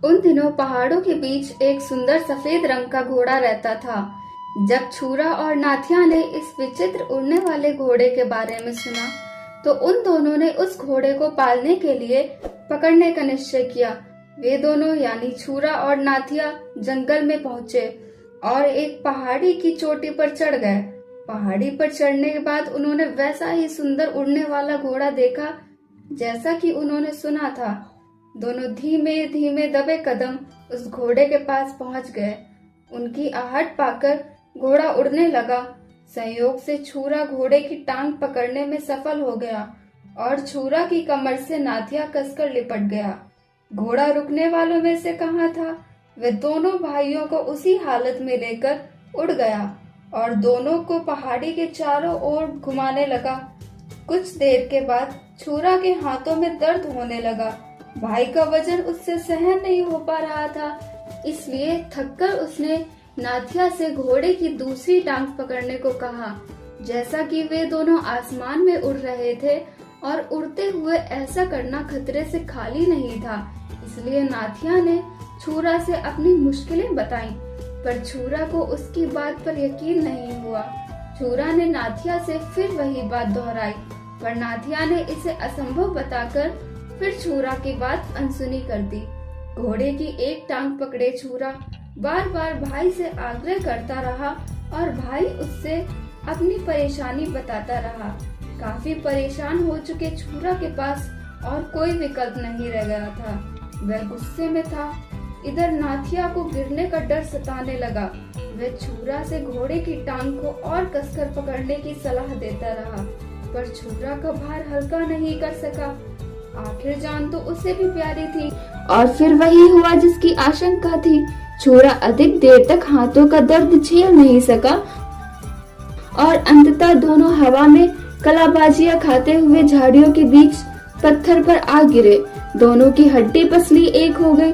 उन दिनों पहाड़ों के बीच एक सुंदर सफेद रंग का घोड़ा रहता था। जब छूरा और नाथिया ने इस विचित्र उड़ने वाले घोड़े के बारे में सुना, तो उन दोनों ने उस घोड़े को पालने के लिए पकड़ने का निश्चय किया। वे दोनों यानी छूरा और नाथिया जंगल में पहुंचे और एक पहाड़ी की चोटी पर चढ़ गए। पहाड़ी पर चढ़ने के बाद उन्होंने वैसा ही सुंदर उड़ने वाला घोड़ा देखा जैसा कि उन्होंने सुना था। दोनों धीमे धीमे दबे कदम उस घोड़े के पास पहुंच गए। उनकी आहट पाकर घोड़ा उड़ने लगा। संयोग से छूरा घोड़े की टांग पकड़ने में सफल हो गया और छूरा की कमर से नाथिया कसकर लिपट गया। घोड़ा रुकने वालों में से कहाँ था। वे दोनों भाइयों को उसी हालत में लेकर उड़ गया और दोनों को पहाड़ी के चारों ओर घुमाने लगा। कुछ देर के बाद छूरा के हाथों में दर्द होने लगा। भाई का वजन उससे सहन नहीं हो पा रहा था, इसलिए थककर उसने नाथिया से घोड़े की दूसरी टांग पकड़ने को कहा। जैसा कि वे दोनों आसमान में उड़ रहे थे और उड़ते हुए ऐसा करना खतरे से खाली नहीं था, इसलिए नाथिया ने छूरा से अपनी मुश्किलें बताईं, पर छूरा को उसकी बात पर यकीन नहीं हुआ। छूरा ने नाथिया से फिर वही बात दोहराई, पर नाथिया ने इसे असंभव बताकर फिर छूरा की बात अनसुनी कर दी। घोड़े की एक टांग पकड़े छूरा बार बार भाई से आग्रह करता रहा और भाई उससे अपनी परेशानी बताता रहा। काफी परेशान हो चुके छूरा के पास और कोई विकल्प नहीं रह गया था। वह गुस्से में था। इधर नाथिया को गिरने का डर सताने लगा। वह छूरा से घोड़े की टांग को और कसकर पकड़ने की सलाह देता रहा, पर छूरा का भार हल्का नहीं कर सका। आखिर जान तो उसे भी प्यारी थी और फिर वही हुआ जिसकी आशंका थी। छूरा अधिक देर तक हाथों का दर्द झेल नहीं सका और अंततः दोनों हवा में कलाबाजियां खाते हुए झाड़ियों के बीच पत्थर पर आ गिरे। दोनों की हड्डी पसली एक हो गई।